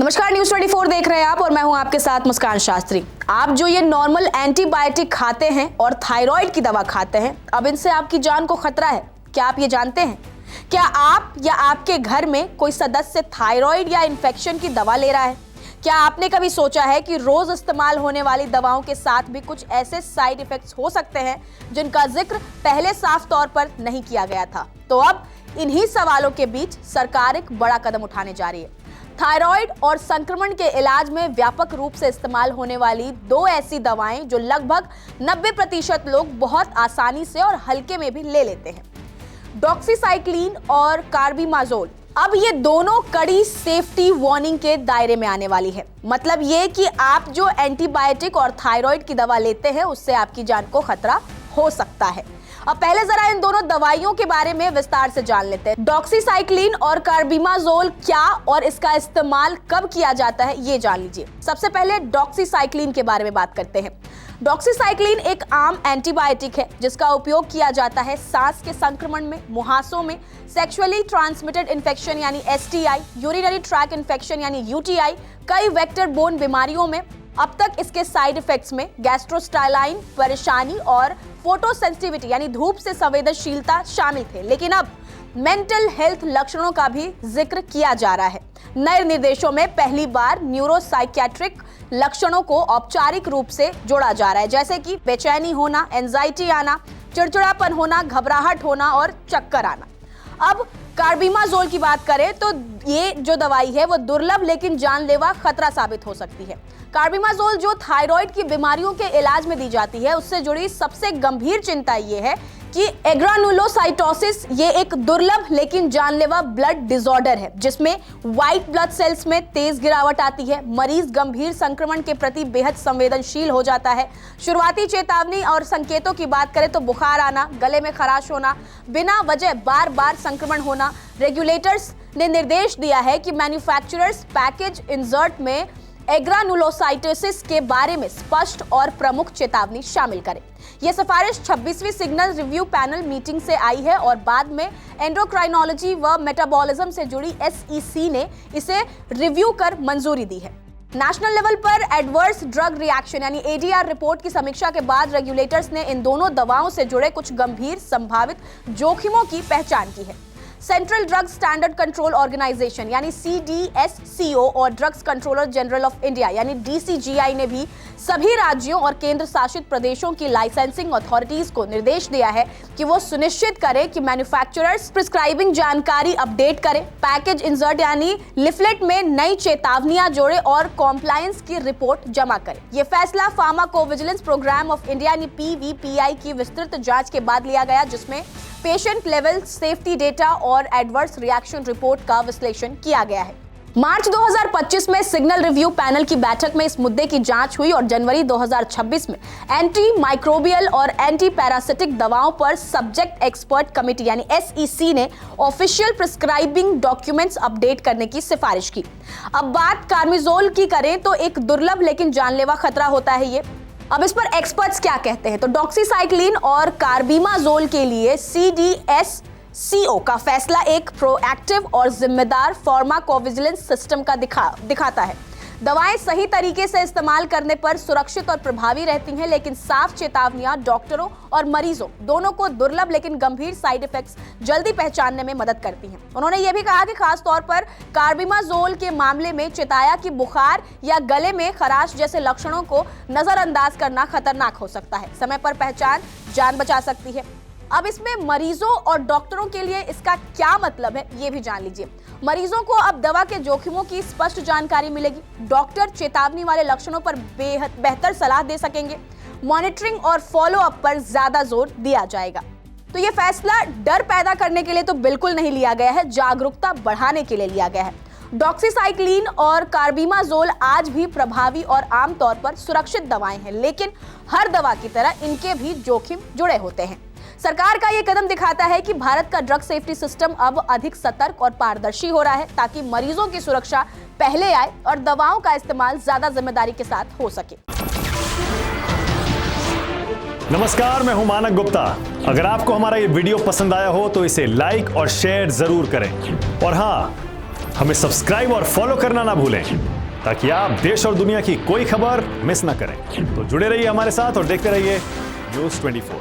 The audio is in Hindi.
नमस्कार, न्यूज़ 24 देख रहे हैं आप और मैं हूं आपके साथ मुस्कान शास्त्री। आप जो ये नॉर्मल एंटीबायोटिक खाते हैं और थायराइड की दवा खाते हैं, अब इनसे आपकी जान को खतरा है। क्या आप ये जानते हैं? क्या आप या आपके घर में कोई सदस्य थायराइड या इन्फेक्शन की दवा ले रहा है? क्या आपने कभी सोचा है कि रोज इस्तेमाल होने वाली दवाओं के साथ भी कुछ ऐसे साइड इफेक्ट्स हो सकते हैं जिनका जिक्र पहले साफ तौर पर नहीं किया गया था? तो अब इन्हीं सवालों के बीच सरकार एक बड़ा कदम उठाने जा रही है। थायराइड और संक्रमण के इलाज में व्यापक रूप से इस्तेमाल होने वाली दो ऐसी दवाएं जो लगभग 90% लोग बहुत आसानी से और हल्के में भी ले लेते हैं, डॉक्सीसाइक्लिन और कार्बिमाजोल। अब ये दोनों कड़ी सेफ्टी वार्निंग के दायरे में आने वाली है। मतलब ये कि आप जो एंटीबायोटिक और थायराइड की दवा लेते हैं उससे आपकी जान को खतरा हो सकता है। अब पहले जरा इन दोनों दवाइयों के बारे में विस्तार से जान लेते हैं। डॉक्सीसाइक्लिन और कार्बिमाजोल क्या और इसका इस्तेमाल कब किया जाता है ये जान लीजिए। सबसे पहले डॉक्सीसाइक्लिन के बारे में बात करते हैं। डॉक्सीसाइक्लिन एक आम एंटीबायोटिक है जिसका उपयोग किया जाता है सांस के संक्रमण में, मुहासों में, सेक्सुअली ट्रांसमिटेड इन्फेक्शन यानी STI, यूरिनरी ट्रैक इन्फेक्शन यानी UTI, कई वेक्टर बोर्न बीमारियों में। अब तक इसके साइड इफेक्ट्स में गैस्ट्रोस्टाइलाइन परेशानी और फोटोसेंसिटिविटी यानी धूप से संवेदनशीलता शामिल थे, लेकिन अब मेंटल हेल्थ लक्षणों का भी जिक्र किया जा रहा है। नए निर्देशों में पहली बार न्यूरोसाइकियाट्रिक लक्षणों को औपचारिक रूप से जोड़ा जा रहा है, जैसे कि बेचैनी होना, एंजाइटी आना, चिड़चिड़ापन होना, घबराहट होना और चक्कर आना। अब कार्बिमाजोल की बात करें तो ये जो दवाई है वो दुर्लभ लेकिन जानलेवा खतरा साबित हो सकती है। कार्बिमाजोल जो थायराइड की बीमारियों के इलाज में दी जाती है उससे जुड़ी सबसे गंभीर चिंता ये है कि एग्रानुलोसाइटोसिस ये एक दुर्लभ लेकिन जानलेवा ब्लड डिसऑर्डर है जिसमें व्हाइट ब्लड सेल्स में तेज गिरावट आती है। मरीज गंभीर संक्रमण के प्रति बेहद संवेदनशील हो जाता है। शुरुआती चेतावनी और संकेतों की बात करें तो बुखार आना, गले में खराश होना, बिना वजह बार बार संक्रमण होना। रेगुलेटर्स ने निर्देश दिया है कि मैन्युफैक्चरर्स पैकेज इंसर्ट में एग्रानुलोसाइटोसिस के बारे में स्पष्ट और प्रमुख चेतावनी शामिल करें। यह सिफारिश 26वीं सिग्नल रिव्यू पैनल मीटिंग से आई है और बाद में एंडोक्राइनोलॉजी व मेटाबॉलिज्म से जुड़ी SEC ने इसे रिव्यू कर मंजूरी दी है। नेशनल लेवल पर एडवर्स ड्रग रिएक्शन यानी ADR रिपोर्ट की समीक्षा के बाद रेगुलेटर्स ने इन दोनों दवाओं से जुड़े कुछ गंभीर संभावित जोखिमों की पहचान की है। Central drug standard control organisation यानी CDSCO और drugs controller general of India यानी DCGI ने भी सभी राज्यों और केंद्र शासित प्रदेशों की लाइसेंसिंग अथॉरिटीज को निर्देश दिया है कि वो सुनिश्चित करें कि मैन्युफैक्चरर्स प्रिस्क्राइबिंग जानकारी अपडेट करें, पैकेज इंसर्ट यानी लिफलेट में नई चेतावनियां जोड़े और कॉम्प्लायंस की रिपोर्ट जमा करें। यह फैसला फार्माकोविजिलेंस प्रोग्राम ऑफ इंडिया यानी PVPI की विस्तृत जांच के बाद लिया गया, जिसमें पेशेंट लेवल सेफ्टी डेटा और एडवर्स रिएक्शन रिपोर्ट का विश्लेषण किया गया है। मार्च 2025 में सिग्नल रिव्यू पैनल की बैठक में इस मुद्दे की जांच हुई और जनवरी 2026 में एंटी माइक्रोबियल और एंटी पैरासिटिक दवाओं पर सब्जेक्ट एक्सपर्ट कमेटी यानी SEC ने ऑफिशियल प्रिस्क्राइबिंग डॉक्यूमेंट्स अपडेट करने की सिफारिश की। अब बात कार्बिमाजोल की करें तो एक दुर्लभ लेकिन जानलेवा खतरा होता है ये। अब इस पर एक्सपर्ट्स क्या कहते हैं? तो डॉक्सीसाइक्लिन और कार्बिमाजोल के लिए CDSCO का फैसला एक प्रोएक्टिव और जिम्मेदार फार्माकोविजिलेंस सिस्टम का दिखाता है। दवाएं सही तरीके से इस्तेमाल करने पर सुरक्षित और प्रभावी रहती हैं, लेकिन साफ चेतावनियां डॉक्टरों और मरीजों दोनों को दुर्लभ लेकिन गंभीर साइड इफेक्ट्स जल्दी पहचानने में मदद करती हैं। उन्होंने ये भी कहा कि खास तौर पर कार्बिमाजोल के मामले में चिताया कि बुखार या गले में खराश जैसे लक्षणों को नजरअंदाज करना खतरनाक हो सकता है। समय पर पहचान जान बचा सकती है। अब इसमें मरीजों और डॉक्टरों के लिए इसका क्या मतलब है ये भी जान लीजिए। मरीजों को अब दवा के जोखिमों की स्पष्ट जानकारी मिलेगी। डॉक्टर चेतावनी वाले लक्षणों पर बेहतर सलाह दे सकेंगे। मॉनिटरिंग और फॉलो अप पर ज्यादा जोर दिया जाएगा। तो ये फैसला डर पैदा करने के लिए तो बिल्कुल नहीं लिया गया है, जागरूकता बढ़ाने के लिए लिया गया है। डॉक्सीसाइक्लिन और कार्बिमाजोल आज भी प्रभावी और आमतौर पर सुरक्षित दवाएं हैं, लेकिन हर दवा की तरह इनके भी जोखिम जुड़े होते हैं। सरकार का ये कदम दिखाता है कि भारत का ड्रग सेफ्टी सिस्टम अब अधिक सतर्क और पारदर्शी हो रहा है ताकि मरीजों की सुरक्षा पहले आए और दवाओं का इस्तेमाल ज्यादा जिम्मेदारी के साथ हो सके। नमस्कार, मैं हूं मानक गुप्ता। अगर आपको हमारा ये वीडियो पसंद आया हो तो इसे लाइक और शेयर जरूर करें और हां, हमें सब्सक्राइब और फॉलो करना ना भूलें। ताकि आप देश और दुनिया की कोई खबर मिस ना करें। तो जुड़े रहिए हमारे साथ और देखते रहिए न्यूज़ 24।